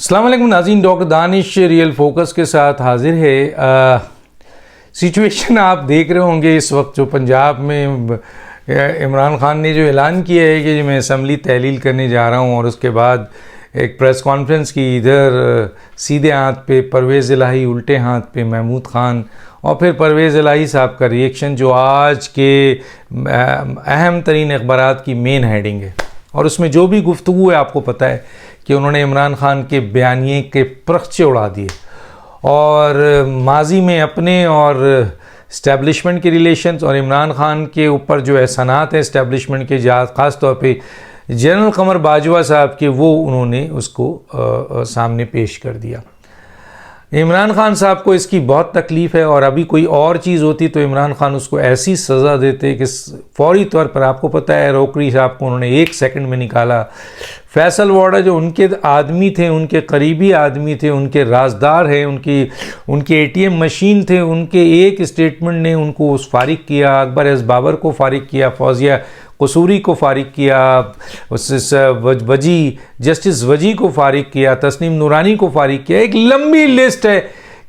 अस्सलाम वालेकुम नाज़रीन, डॉक्टर दानिश रियल फोकस के साथ हाजिर है। सिचुएशन आप देख रहे होंगे इस वक्त जो पंजाब में इमरान खान ने जो ऐलान किया है कि मैं असम्बली तहलील करने जा रहा हूं, और उसके बाद एक प्रेस कॉन्फ्रेंस की, इधर सीधे हाथ पे परवेज़ इलाही, उल्टे हाथ पे महमूद ख़ान, और फिर परवेज़ इलाही साहब का रिएक्शन जो आज के अहम तरीन अखबारात की मेन हेडिंग है। और उसमें जो भी गुफ्तगू है आपको पता है कि उन्होंने इमरान खान के बयानिए के परखचे उड़ा दिए, और माजी में अपने और इस्टेब्लिशमेंट के रिलेशंस और इमरान खान के ऊपर जो एहसानात हैं इस्टेब्लिशमेंट के, ख़ास तौर पे जनरल कमर बाजवा साहब के, वो उन्होंने उसको सामने पेश कर दिया। इमरान खान साहब को इसकी बहुत तकलीफ़ है, और अभी कोई और चीज़ होती तो इमरान खान उसको ऐसी सज़ा देते कि फौरी तौर पर, आपको पता है रोकड़ी साहब को उन्होंने 1 सेकंड में निकाला। फैसल वार्डा जो उनके आदमी थे, उनके करीबी आदमी थे, उनके राजदार हैं, उनके ATM मशीन थे, उनके एक स्टेटमेंट ने उनको फारिग किया। अकबर एस बाबर को फारिग किया, फौजिया कसूरी को फारिग किया, वजी जस्टिस वजी को फारिग किया, तस्नीम नूरानी को फारिग किया। एक लंबी लिस्ट है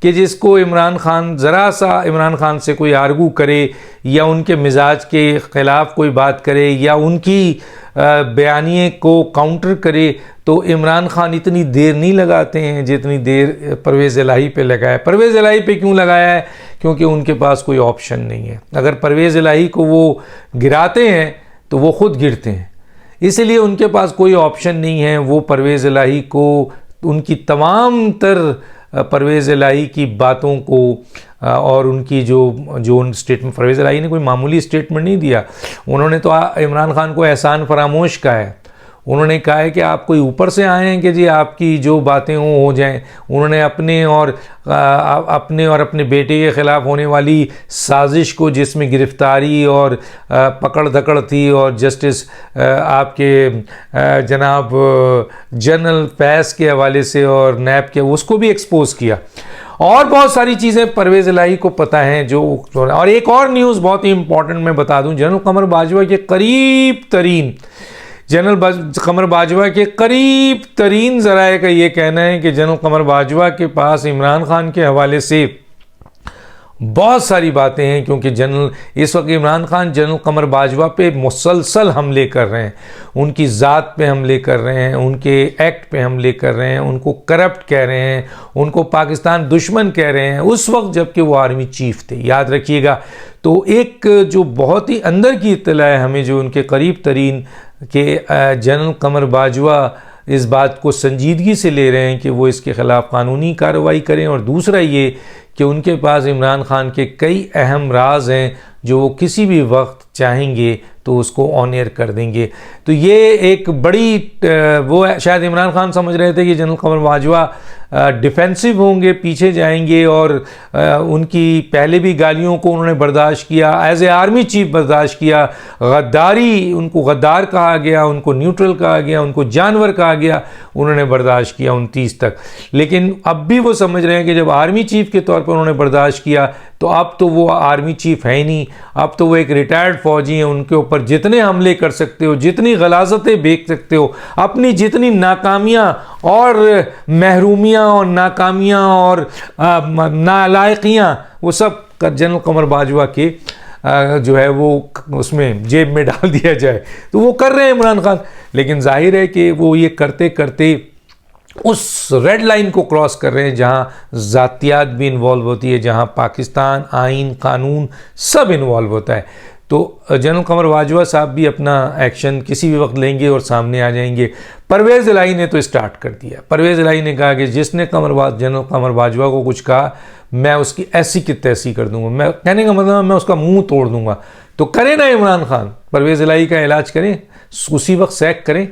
कि जिसको इमरान खान ज़रा सा इमरान खान से कोई आर्गू करे या उनके मिजाज के ख़िलाफ़ कोई बात करे या उनकी बयानिए को काउंटर करे, तो इमरान खान इतनी देर नहीं लगाते हैं जितनी देर परवेज़ इलाही पे लगाया। परवेज़ इलाही पे क्यों लगाया है? क्योंकि उनके पास कोई ऑप्शन नहीं है। अगर परवेज़ इलाही को वो गिराते हैं तो वो ख़ुद गिरते हैं, इसलिए उनके पास कोई ऑप्शन नहीं है। वो परवेज़ इलाही को, उनकी तमाम तर परवेज़ इलाही की बातों को और उनकी जो स्टेटमेंट, परवेज़ इलाही ने कोई मामूली स्टेटमेंट नहीं दिया। उन्होंने तो इमरान खान को एहसान फरामोश कहा है। उन्होंने कहा है कि आप कोई ऊपर से आए हैं कि जी आपकी जो बातें हो जाएं। उन्होंने अपने और अपने बेटे के ख़िलाफ़ होने वाली साजिश को, जिसमें गिरफ़्तारी और पकड़ धकड़ थी, और जस्टिस आपके जनाब जनरल फैज़ के हवाले से और नैब के, उसको भी एक्सपोज़ किया। और बहुत सारी चीज़ें परवेज़ इलाही को पता हैं जो। और एक और न्यूज़ बहुत ही इंपॉर्टेंट मैं बता दूं, जनरल कमर बाजवा के करीब तरीन ज़राए का ये कहना है कि जनरल कमर बाजवा के पास इमरान खान के हवाले से बहुत सारी बातें हैं, क्योंकि इस वक्त इमरान खान जनरल कमर बाजवा पे मुसलसल हमले कर रहे हैं, उनकी ज़ात पे हमले कर रहे हैं, उनके एक्ट पे हमले कर रहे हैं, उनको करप्ट कह रहे हैं, उनको पाकिस्तान दुश्मन कह रहे हैं, उस वक्त जबकि वो आर्मी चीफ थे, याद रखिएगा। तो एक जो बहुत ही अंदर की इत्तला है हमें, जो उनके करीब तरीन के जनरल कमर बाजवा इस बात को संजीदगी से ले रहे हैं कि वो इसके ख़िलाफ़ कानूनी कार्रवाई करें। और दूसरा ये कि उनके पास इमरान खान के कई अहम राज हैं जो वो किसी भी वक्त चाहेंगे तो उसको ऑनर कर देंगे। तो ये एक बड़ी वो शायद इमरान खान समझ रहे थे कि जनरल कमर बाजवा डिफेंसिव होंगे, पीछे जाएंगे, और उनकी पहले भी गालियों को उन्होंने बर्दाश्त किया, एज ए आर्मी चीफ बर्दाश्त किया। गद्दारी, उनको गद्दार कहा गया, उनको न्यूट्रल कहा गया, उनको जानवर कहा गया, उन्होंने बर्दाश्त किया 29 तक। लेकिन अब भी वो समझ रहे हैं कि जब आर्मी चीफ के तौर पर उन्होंने बर्दाश्त किया, तो अब तो वो आर्मी चीफ है ही नहीं, अब तो वो एक रिटायर्ड फौजी हैं। उनके ऊपर जितने हमले कर सकते हो, जितनी गलाजतें बेच सकते हो, अपनी जितनी नाकामियाँ और महरूमियाँ और नाकामियाँ और नालायकियाँ, वो सब जनरल कमर बाजवा के जो है वो उसमें जेब में डाल दिया जाए, तो वो कर रहे हैं इमरान खान। लेकिन जाहिर है कि वो ये करते करते उस रेड लाइन को क्रॉस कर रहे हैं जहां ज़ातियात भी इन्वॉल्व होती है, जहां पाकिस्तान, आइन, कानून सब इन्वॉल्व होता है। तो जनरल कमर बाजवा साहब भी अपना एक्शन किसी भी वक्त लेंगे और सामने आ जाएंगे। परवेज़ इलाही ने तो स्टार्ट कर दिया। परवेज़ इलाही ने कहा कि जिसने जनरल कमर बाजवा को कुछ कहा, मैं उसकी ऐसी की तैसी कर दूंगा। मैं कहने का मतलब मैं उसका मुंह तोड़ दूंगा। तो करें ना इमरान खान, परवेज़ इलाही का इलाज करें, उसी वक्त सैक करें।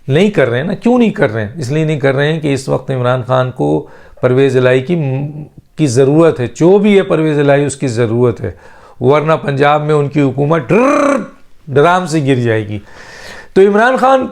नहीं कर रहे हैं ना। क्यों नहीं कर रहे हैं? इसलिए नहीं कर रहे हैं कि इस वक्त इमरान खान को परवेज़ इलाही की ज़रूरत है। जो भी है परवेज़ इलाही, उसकी ज़रूरत है, वरना पंजाब में उनकी हुकूमत ड्राम से गिर जाएगी। तो इमरान खान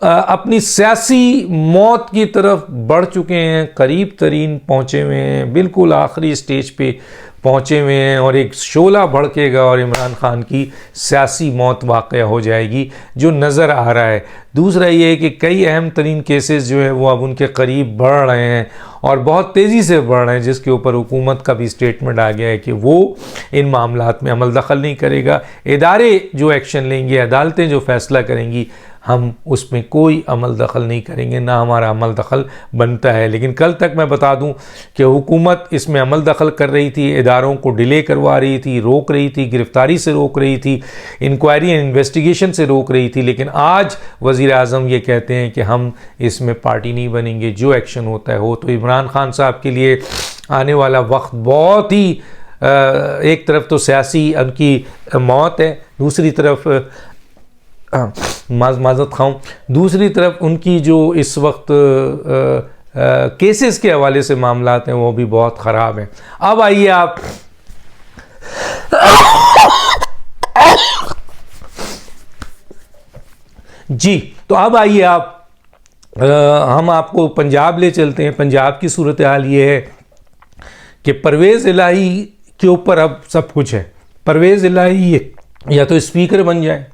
अपनी सियासी मौत की तरफ बढ़ चुके हैं, करीब तरीन पहुँचे हुए हैं, बिल्कुल आखिरी स्टेज पे पहुँचे हुए हैं और एक शोला भड़केगा और इमरान खान की सियासी मौत वाक़या हो जाएगी, जो नज़र आ रहा है। दूसरा ये है कि कई अहम तरीन केसेस जो है वो अब उनके करीब बढ़ रहे हैं और बहुत तेज़ी से बढ़ रहे हैं, जिसके ऊपर हुकूमत का भी स्टेटमेंट आ गया है कि वो इन मामलात में अमल दखल नहीं करेगा। इदारे जो एक्शन लेंगे, अदालतें जो फ़ैसला करेंगी, हम उसमें कोई अमल दखल नहीं करेंगे, ना हमारा अमल दखल बनता है। लेकिन कल तक मैं बता दूं कि हुकूमत इसमें अमल दखल कर रही थी, इदारों को डिले करवा रही थी, रोक रही थी, गिरफ्तारी से रोक रही थी, इंक्वायरी एंड इन्वेस्टिगेशन से रोक रही थी। लेकिन आज वज़ीर आज़म ये कहते हैं कि हम इसमें पार्टी नहीं बनेंगे, जो एक्शन होता है हो। तो इमरान खान साहब के लिए आने वाला वक्त बहुत ही एक तरफ तो सियासी उनकी मौत है, दूसरी तरफ माज़रत खाऊं, दूसरी तरफ उनकी जो इस वक्त केसेस के हवाले से मामलात हैं वो भी बहुत ख़राब हैं। अब आइए आप जी, तो अब आइए आप हम आपको पंजाब ले चलते हैं। पंजाब की सूरत हाल ये है कि परवेज़ इलाही के ऊपर अब सब कुछ है। परवेज़ इलाही या तो स्पीकर बन जाए,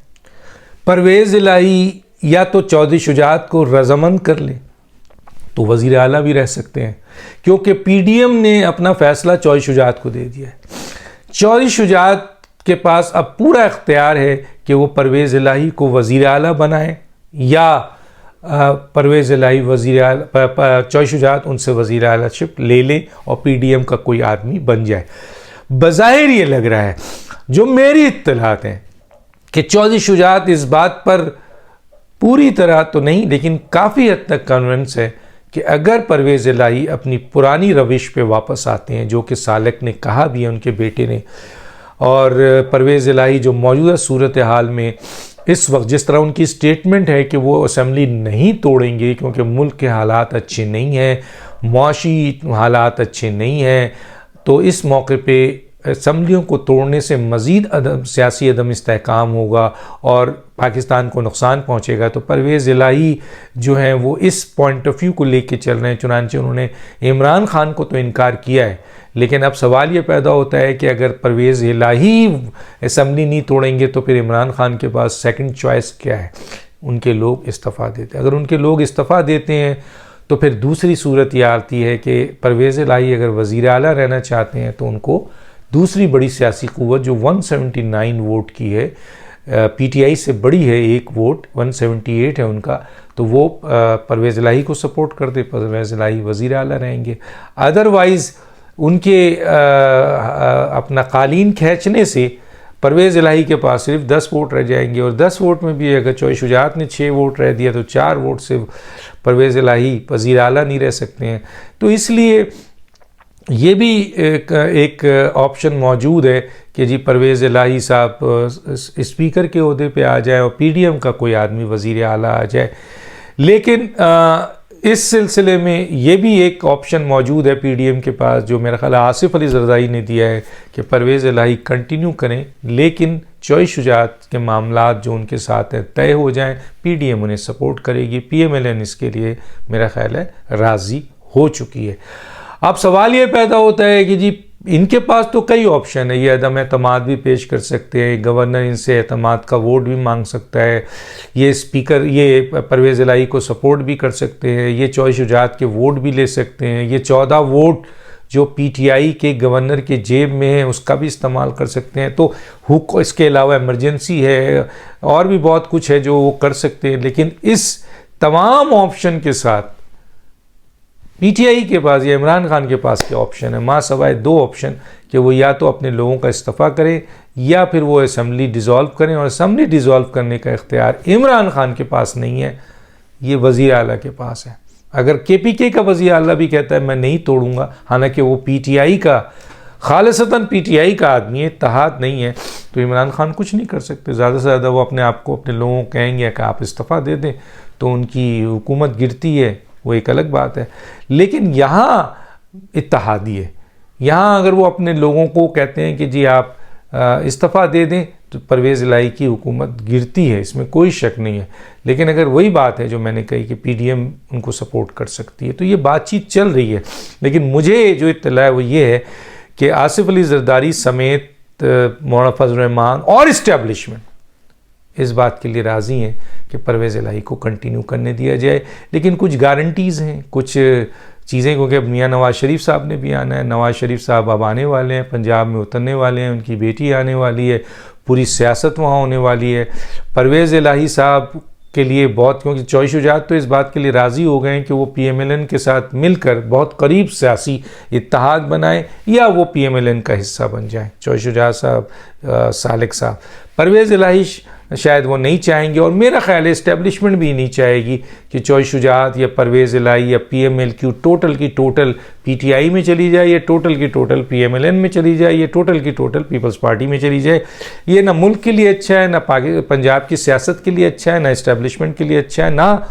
परवेज़ इलाही या तो चौधरी शुजात को रजामंद कर ले तो वज़ीर आला भी रह सकते हैं, क्योंकि पीडीएम ने अपना फ़ैसला चौधरी शुजात को दे दिया है। चौधरी शुजात के पास अब पूरा इख्तियार है कि वो परवेज़ इलाही को वज़ीर आला बनाए या परवेज़ इलाही वज़ीर आला, चौधरी शुजात उनसे वज़ीर आलाशिप ले ले और पीडीएम का कोई आदमी बन जाए। बज़ाहिर ये लग रहा है, जो मेरी इत्तलात हैं, कि चौधरी शुजात इस बात पर पूरी तरह तो नहीं लेकिन काफ़ी हद तक कन्विंस है कि अगर परवेज़ इलाही अपनी पुरानी रविश पे वापस आते हैं, जो कि सालक ने कहा भी है, उनके बेटे ने, और परवेज़ इलाही जो मौजूदा सूरत हाल में इस वक्त जिस तरह उनकी स्टेटमेंट है कि वो असम्बली नहीं तोड़ेंगे क्योंकि मुल्क के हालात अच्छे नहीं हैं, मुआशी हालात अच्छे नहीं हैं, तो इस मौके पे असम्बलियों को तोड़ने से मज़ीद सियासी अदम इस्तेहकाम होगा और पाकिस्तान को नुकसान पहुँचेगा। तो परवेज़ इलाही जो हैं वो इस पॉइंट ऑफ व्यू को लेके चल रहे हैं। चुनांचे उन्होंने इमरान खान को तो इनकार किया है, लेकिन अब सवाल ये पैदा होता है कि अगर परवेज़ इलाही असम्बली नहीं तोड़ेंगे तो फिर इमरान खान के पास सेकंड चॉइस क्या है? उनके लोग इस्तीफ़ा देते हैं। अगर उनके लोग इस्तीफ़ा देते हैं तो फिर दूसरी सूरत यह आती है कि परवेज़ इलाही अगर वज़ीर आला रहना चाहते हैं तो उनको दूसरी बड़ी सियासी क़ुव्वत जो 179 वोट की है, पीटीआई से बड़ी है एक वोट, 178 है उनका, तो वो परवेज़ इलाही को सपोर्ट कर दे, परवेज़ इलाही वज़ीर आला रहेंगे। अदरवाइज़ उनके अपना कालीन खींचने से परवेज़ इलाही के पास सिर्फ 10 वोट रह जाएंगे और 10 वोट में भी अगर चौधरी शुजात ने 6 वोट रह दिया तो 4 वोट से परवेज़ इलाही वज़ीर आला नहीं रह सकते हैं। तो इसलिए ये भी एक ऑप्शन मौजूद है कि जी परवेज़ इलाही साहब स्पीकर के ओहदे पे आ जाए और पीडीएम का कोई आदमी वज़ीर आला आ जाए। लेकिन इस सिलसिले में ये भी एक ऑप्शन मौजूद है पीडीएम के पास, जो मेरा ख्याल आसिफ अली ज़रदारी ने दिया है कि परवेज़ इलाही कंटिन्यू करें लेकिन चौधरी शुजात के मामलात जो उनके साथ हैं तय हो जाएं, पीडीएम उन्हें सपोर्ट करेगी। पीएमएलएन इसके लिए मेरा ख्याल है राज़ी हो चुकी है। अब सवाल ये पैदा होता है कि जी इनके पास तो कई ऑप्शन है, ये अदम एतमाद भी पेश कर सकते हैं, गवर्नर इनसे एतमाद का वोट भी मांग सकता है, ये स्पीकर ये परवेज़ इलाही को सपोर्ट भी कर सकते हैं, ये चौधरी शुजात के वोट भी ले सकते हैं, ये 14 वोट जो पीटीआई के गवर्नर के जेब में है उसका भी इस्तेमाल कर सकते हैं। तो इसके अलावा इमरजेंसी है और भी बहुत कुछ है जो वो कर सकते हैं। लेकिन इस तमाम ऑप्शन के साथ पीटीआई के पास या इमरान खान के पास क्या ऑप्शन है? मां सवाए 2 ऑप्शन कि वो या तो अपने लोगों का इस्तीफ़ा करें या फिर वो असम्बली डिज़ोल्व करें, और असम्बली डिज़ोल्व करने का इख्तियार इमरान खान के पास नहीं है, ये वज़ीर आला के पास है। अगर केपीके का वज़ीर आला भी कहता है मैं नहीं तोड़ूंगा, हालांकि वो पीटीआई का खालिसतन पीटीआई का आदमी है, इत्तेहाद नहीं है, तो इमरान खान कुछ नहीं कर सकते। ज़्यादा से ज़्यादा वो अपने आप को अपने लोगों को कहेंगे कि आप इस्तीफ़ा दे दें तो उनकी हुकूमत गिरती है, वो एक अलग बात है। लेकिन यहाँ इत्तेहादी है, यहाँ अगर वो अपने लोगों को कहते हैं कि जी आप इस्तीफ़ा दे दें तो परवेज़ इलाही की हुकूमत गिरती है, इसमें कोई शक नहीं है। लेकिन अगर वही बात है जो मैंने कही कि PDM उनको सपोर्ट कर सकती है, तो ये बातचीत चल रही है। लेकिन मुझे जो इत्तला है वो ये है कि आसिफ अली जरदारी समेत मौलाना फजल रहमान और इस्टेब्लिशमेंट इस बात के लिए राज़ी हैं कि परवेज़ इलाही को कंटिन्यू करने दिया जाए। लेकिन कुछ गारंटीज़ हैं, कुछ चीज़ें, क्योंकि अब मियाँ नवाज़ शरीफ साहब ने भी आना है। नवाज़ शरीफ साहब अब आने वाले हैं, पंजाब में उतरने वाले हैं, उनकी बेटी आने वाली है, पूरी सियासत वहाँ होने वाली है। परवेज़ इलाही साहब के लिए बहुत, क्योंकि चौधरी शुजात तो इस बात के लिए राज़ी हो गए हैं कि वो PMLN के साथ मिलकर बहुत करीब सियासी इत्तेहाद बनाएं या वो PMLN का हिस्सा बन जाएं। चौधरी शुजात साहब, सालिक साहब, परवेज़ इलाही शायद वो नहीं चाहेंगे, और मेरा ख्याल है इस्टेब्लिशमेंट भी नहीं चाहेगी कि चौधरी शुजात या परवेज़ इलाही या PMLQ टोटल की टोटल PTI में चली जाए, या टोटल की टोटल PMLN में चली जाए, या टोटल की टोटल पीपल्स पार्टी में चली जाए। ये ना मुल्क के लिए अच्छा है, ना पंजाब की सियासत के लिए अच्छा है, ना इस्टेब्लिशमेंट के लिए अच्छा है, ना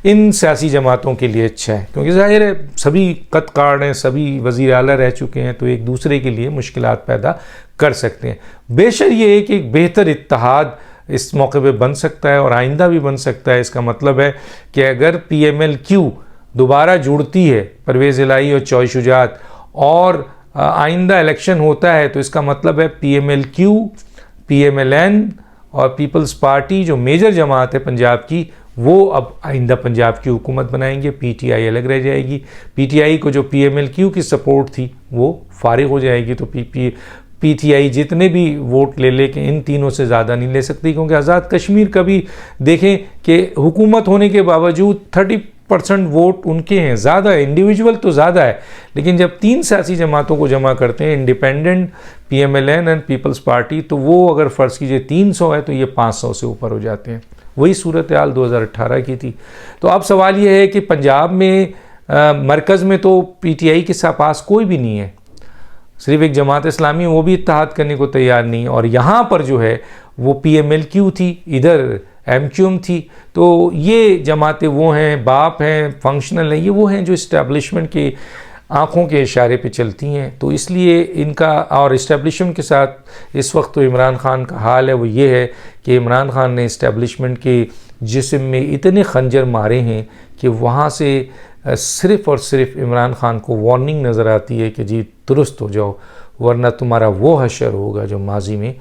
इन सियासी जमातों के लिए अच्छा है। क्योंकि ज़ाहिर है सभी कद काट हैं, सभी वज़ीर आला रह चुके हैं, तो एक दूसरे के लिए मुश्किलात पैदा कर सकते हैं। बेशक ये है कि एक बेहतर इत्तेहाद इस मौके पे बन सकता है और आइंदा भी बन सकता है। इसका मतलब है कि अगर PMLQ दोबारा जुड़ती है, परवेज़ इलाही और चौधरी शुजात, और आइंदा इलेक्शन होता है, तो इसका मतलब है PMLQ, PMLN और पीपल्स पार्टी जो मेजर जमात है पंजाब की, वो अब आइंदा पंजाब की हुकूमत बनाएंगे। PTI अलग रह जाएगी। PTI को जो PMLQ की सपोर्ट थी वो फारिग हो जाएगी। तो PTI जितने भी वोट ले कि इन तीनों से ज़्यादा नहीं ले सकती, क्योंकि आज़ाद कश्मीर का भी देखें कि हुकूमत होने के बावजूद 30% वोट उनके हैं, ज़्यादा है, इंडिविजुअल तो ज़्यादा है। लेकिन जब तीन सियासी जमातों को जमा करते हैं, independent, PMLN and Peoples Party, तो वो अगर फ़र्ज़ कीजिए 300 है तो ये 500 से ऊपर हो जाते हैं। वही सूरत हाल 2018 की थी। तो अब सवाल ये है कि पंजाब में मरकज़ में तो PTI के पास कोई भी नहीं है, सिर्फ एक जमात इस्लामी, वो भी इत्तेहाद करने को तैयार नहीं है। और यहाँ पर जो है वो PMLQ थी, इधर MQM थी। तो ये जमातें वो हैं, बाप हैं, फंक्शनल हैं, ये वो हैं जो इस्टेब्लिशमेंट के आँखों के इशारे पे चलती हैं। तो इसलिए इनका और इस्टेब्लिशमेंट के साथ इस वक्त तो इमरान ख़ान का हाल है वो ये है कि इमरान ख़ान ने इस्टेब्लिशमेंट के जिस्म में इतने खंजर मारे हैं कि वहाँ से सिर्फ़ और सिर्फ इमरान ख़ान को वार्निंग नज़र आती है कि जी दुरुस्त हो जाओ, वरना तुम्हारा वो हशर होगा जो माजी में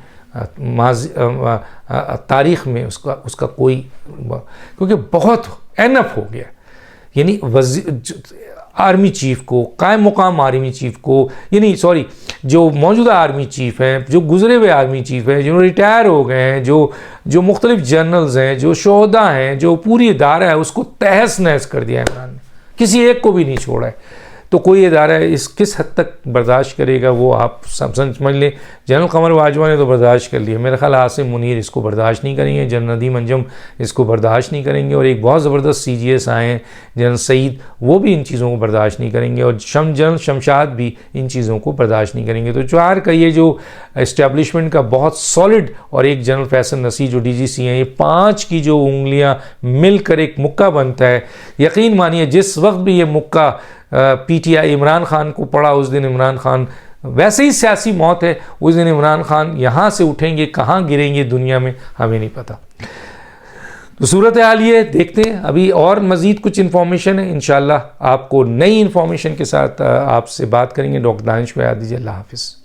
तारीख़ में उसका कोई, क्योंकि बहुत एनफ हो गया। यानी आर्मी चीफ़ को, कायम मुकाम आर्मी चीफ़ को, यानी जो मौजूदा आर्मी चीफ़ हैं, जो गुजरे हुए आर्मी चीफ़ हैं, जो रिटायर हो गए हैं, जो मुख्तलिफ जनरल्स हैं, जो शोहदा हैं, जो पूरी इदारा है, उसको तहस नहस कर दिया इमरान ने, किसी एक को भी नहीं छोड़ा है। तो कोई इदारा इस किस हद तक बर्दाश्त करेगा वो आप समझ लें। जनरल कमर बाजवा ने तो बर्दाश्त कर लिया, मेरा ख्याल आसिम मुनीर इसको बर्दाश्त नहीं करेंगे, जनरल नदीम अंजम इसको बर्दाश्त नहीं करेंगे, और एक बहुत ज़बरदस्त CGS आए हैं जनरल सईद, वो भी इन चीज़ों को बर्दाश्त नहीं करेंगे, और जनरल शमशाद भी इन चीज़ों को बर्दाश्त नहीं करेंगे। तो चार का ये जो इस्टेब्लिशमेंट का बहुत सॉलिड, और एक जनरल फैसल नसीर जो DGC हैं, ये 5 की जो उंगलियाँ मिलकर एक मुक्का बनता है। यकीन मानिए जिस वक्त भी ये मुक्का PTI इमरान ख़ान को पड़ा, उस दिन इमरान ख़ान, वैसे ही सियासी मौत है, उस दिन इमरान ख़ान यहाँ से उठेंगे, कहाँ गिरेंगे दुनिया में हमें नहीं पता। तो सूरत हाल ये देखते हैं, अभी और मज़ीद कुछ इन्फॉर्मेशन है, इंशाअल्लाह आपको नई इन्फॉर्मेशन के साथ आपसे बात करेंगे। डॉक्टर दानिश को याद दीजिए। अल्लाह हाफ़िज़।